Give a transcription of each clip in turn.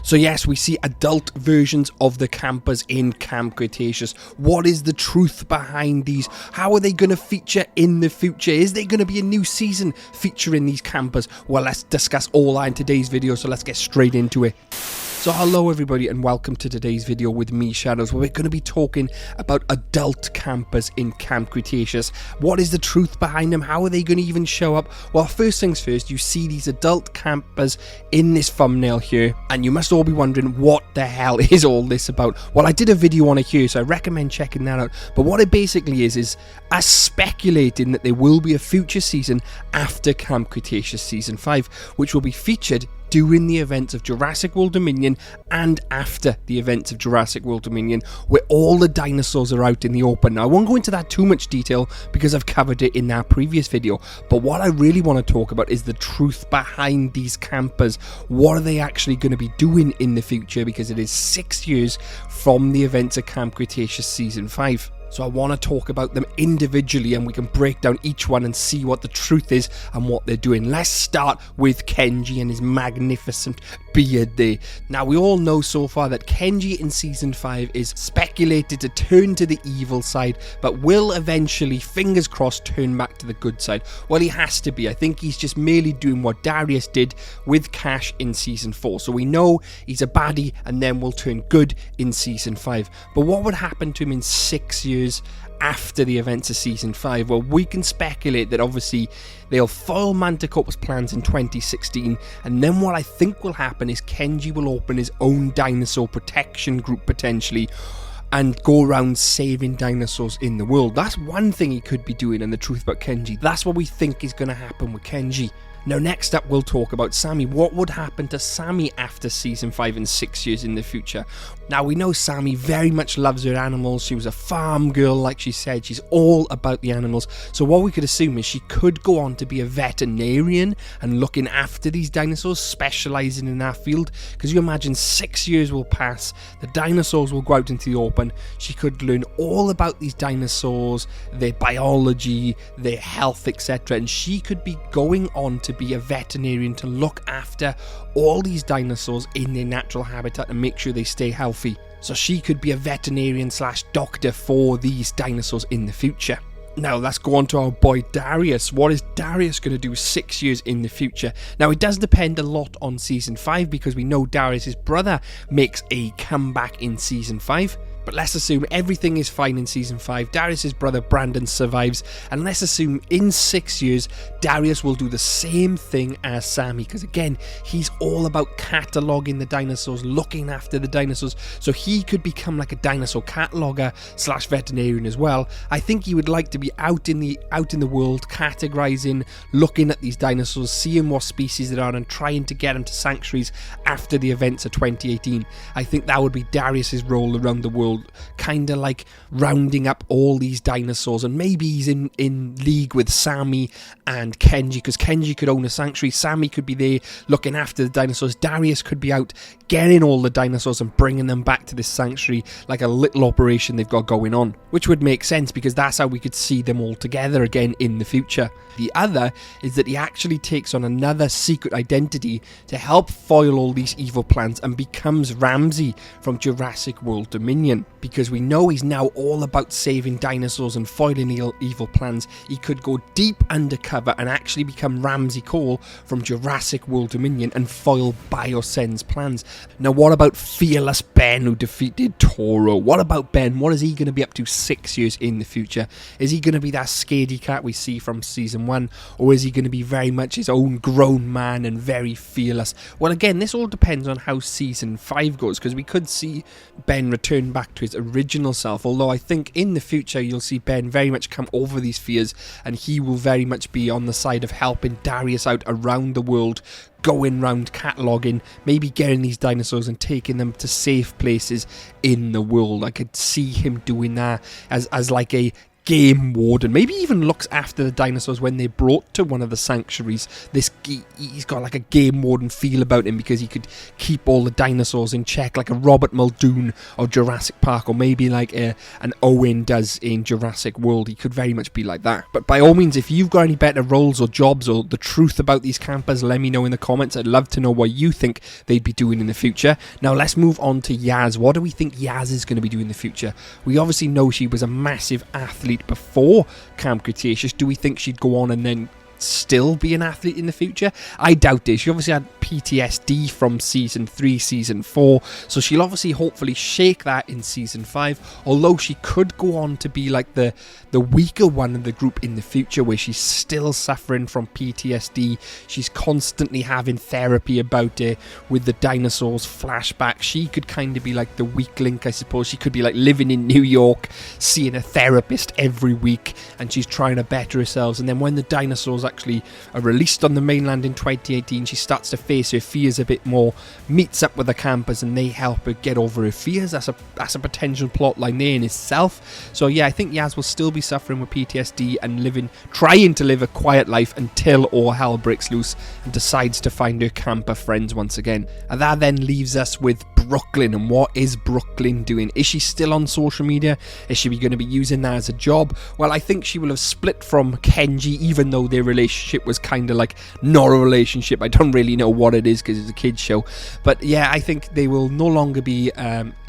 So yes, we see adult versions of the campers in Camp Cretaceous. What is the truth behind these? How are they going to feature in the future? Is there going to be a new season featuring these campers? Well, let's discuss all that in today's video, so let's get straight into it. So hello everybody and welcome to today's video with me, Shadows, where we're going to be talking about adult campers in Camp Cretaceous. What is the truth behind them? How are they going to even show up? Well, first things first, you see these adult campers in this thumbnail here, and you must all be wondering what the hell is all this about. Well, I did a video on it here, so I recommend checking that out. But what it basically is us speculating that there will be a future season after Camp Cretaceous Season 5, which will be featured during the events of Jurassic World Dominion and after the events of Jurassic World Dominion, where all the dinosaurs are out in the open. Now, I won't go into that too much detail because I've covered it in that previous video, but what I really want to talk about is the truth behind these campers. What are they actually going to be doing in the future, because it is 6 years from the events of Camp Cretaceous Season 5. So I want to talk about them individually, and we can break down each one and see what the truth is and what they're doing. Let's start with KENJI and his magnificent beard there. Now, we all know so far that KENJI in Season 5 is speculated to turn to the evil side, but will eventually, fingers crossed, turn back to the good side. Well, he has to be. I think he's just merely doing what Darius did with Cash in Season 4. So we know he's a baddie and then will turn good in Season 5. But what would happen to him in 6 years after the events of Season 5? Well, we can speculate that obviously they'll foil Manticore's plans in 2016, and then what I think will happen is KENJI will open his own dinosaur protection group potentially and go around saving dinosaurs in the world. That's one thing he could be doing, and the truth about KENJI. That's what we think is going to happen with KENJI. Now, next up, we'll talk about Sammy. What would happen to Sammy after Season 5 in 6 years in the future? Now, we know Sammy very much loves her animals. She was a farm girl, like she said. She's all about the animals. So what we could assume is she could go on to be a veterinarian and looking after these dinosaurs, specialising in that field. Because you imagine 6 years will pass, the dinosaurs will go out into the open. She could learn all about these dinosaurs, their biology, their health, etc. And she could be going on to be a veterinarian to look after all these dinosaurs in their natural habitat and make sure they stay healthy. So she could be a veterinarian / doctor for these dinosaurs in the future. Now, let's go on to our boy Darius. What is Darius going to do 6 years in the future? Now, it does depend a lot on Season 5 because we know Darius's brother makes a comeback in Season 5. But let's assume everything is fine in Season 5. Darius's brother Brandon survives. And let's assume in 6 years, Darius will do the same thing as Sammy. Because again, he's all about cataloguing the dinosaurs, looking after the dinosaurs. So he could become like a dinosaur cataloger / veterinarian as well. I think he would like to be out in the world, categorizing, looking at these dinosaurs, seeing what species there are, and trying to get them to sanctuaries after the events of 2018. I think that would be Darius's role around the world. Kind of like rounding up all these dinosaurs, and maybe he's in league with Sammy and KENJI, because KENJI could own a sanctuary, Sammy could be there looking after the dinosaurs, Darius could be out getting all the dinosaurs and bringing them back to this sanctuary, like a little operation they've got going on, which would make sense because that's how we could see them all together again in the future. The other is that he actually takes on another secret identity to help foil all these evil plans and becomes Ramsey from Jurassic World Dominion. Because we know he's now all about saving dinosaurs and foiling evil plans, he could go deep undercover and actually become Ramsey Cole from Jurassic World Dominion and foil Biosen's plans. Now, what about fearless Ben, who defeated Toro? What about Ben? What is he going to be up to 6 years in the future? Is he going to be that scaredy cat we see from Season 1, or is he going to be very much his own grown man and very fearless? Well, again, this all depends on how Season 5 goes, because we could see Ben return back to his original self, although I think in the future you'll see Ben very much come over these fears, and he will very much be on the side of helping Darius out around the world, going round cataloguing, maybe getting these dinosaurs and taking them to safe places in the world. I could see him doing that as like a game warden, maybe even looks after the dinosaurs when they're brought to one of the sanctuaries. He's got like a game warden feel about him because he could keep all the dinosaurs in check, like a Robert Muldoon or Jurassic Park, or maybe like an Owen does in Jurassic World. He could very much be like that. But by all means, if you've got any better roles or jobs or the truth about these campers, let me know in the comments. I'd love to know what you think they'd be doing in the future. Now let's move on to Yaz. What do we think Yaz is going to be doing in the future? We obviously know she was a massive athlete before Camp Cretaceous. Do we think she'd go on and then still be an athlete in the future? I doubt it. She obviously had PTSD from season 3, season 4, so she'll obviously hopefully shake that in season 5, although she could go on to be like the weaker one in the group in the future, where she's still suffering from PTSD. She's constantly having therapy about it with the dinosaurs flashback. She could kind of be like the weak link, I suppose. She could be like living in New York, seeing a therapist every week, and she's trying to better herself. And then when the dinosaurs actually are released on the mainland in 2018, she starts to face her fears a bit more, meets up with the campers, and they help her get over her fears. That's a potential plot line there in itself. So yeah, I think Yaz will still be suffering with PTSD and trying to live a quiet life until all hell breaks loose and decides to find her camper friends once again. And that then leaves us with Brooklyn. And what is Brooklyn doing? Is she still on social media? Is she going to be using that as a job? Well, I think she will have split from KENJI, even though their relationship was kind of like not a relationship. I don't really know what it is because it's a kids show. But yeah, I think they will no longer be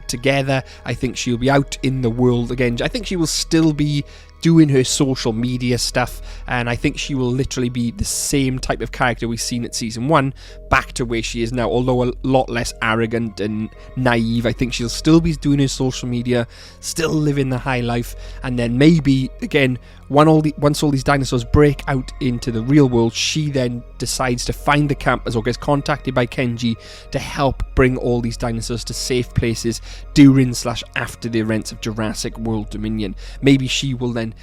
together. I think she'll be out in the world again. I think she will still be doing her social media stuff, and I think she will literally be the same type of character we've seen at season 1 back to where she is now, although a lot less arrogant and naive. I think she'll still be doing her social media, still living the high life, and then maybe again once all these dinosaurs break out into the real world, she then decides to find the campers or gets contacted by KENJI to help bring all these dinosaurs to safe places during/after the events of Jurassic World Dominion. Maybe she will then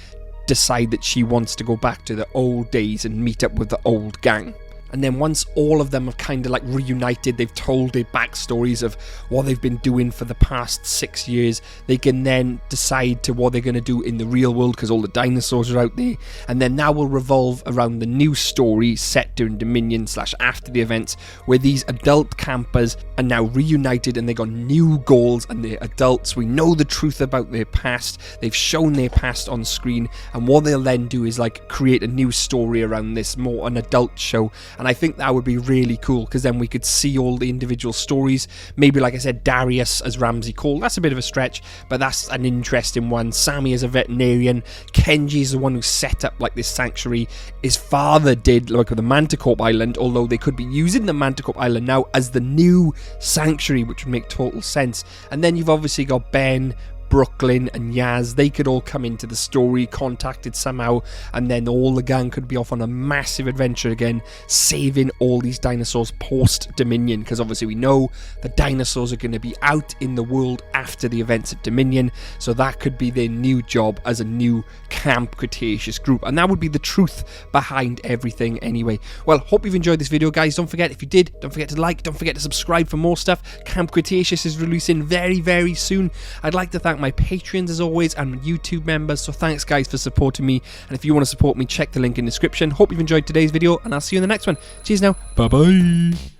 decide that she wants to go back to the old days and meet up with the old gang. And then once all of them have kind of like reunited, they've told their backstories of what they've been doing for the past 6 years, they can then decide to what they're going to do in the real world, because all the dinosaurs are out there. And then now will revolve around the new story set during Dominion/after the events, where these adult campers are now reunited and they got new goals and they're adults. We know the truth about their past. They've shown their past on screen, and what they'll then do is like create a new story around this, more an adult show. And I think that would be really cool, because then we could see all the individual stories. Maybe, like I said, Darius as Ramsey Cole. That's a bit of a stretch, but that's an interesting one. Sammy as a veterinarian. KENJI is the one who set up like this sanctuary. His father did, like with the Manticore Island, although they could be using the Manticore Island now as the new sanctuary, which would make total sense. And then you've obviously got Ben, Brooklyn and Yaz. They could all come into the story, contacted somehow, and then all the gang could be off on a massive adventure again, saving all these dinosaurs post Dominion, because obviously we know the dinosaurs are going to be out in the world after the events of Dominion, so that could be their new job as a new Camp Cretaceous group, and that would be the truth behind everything anyway. Well, hope you've enjoyed this video, guys. Don't forget, if you did, don't forget to like, don't forget to subscribe for more stuff. Camp Cretaceous is releasing very, very soon. I'd like to thank my Patreons as always and my YouTube members, so thanks guys for supporting me, and if you want to support me, check the link in the description. Hope you've enjoyed today's video, and I'll see you in the next one. Cheers now, bye bye.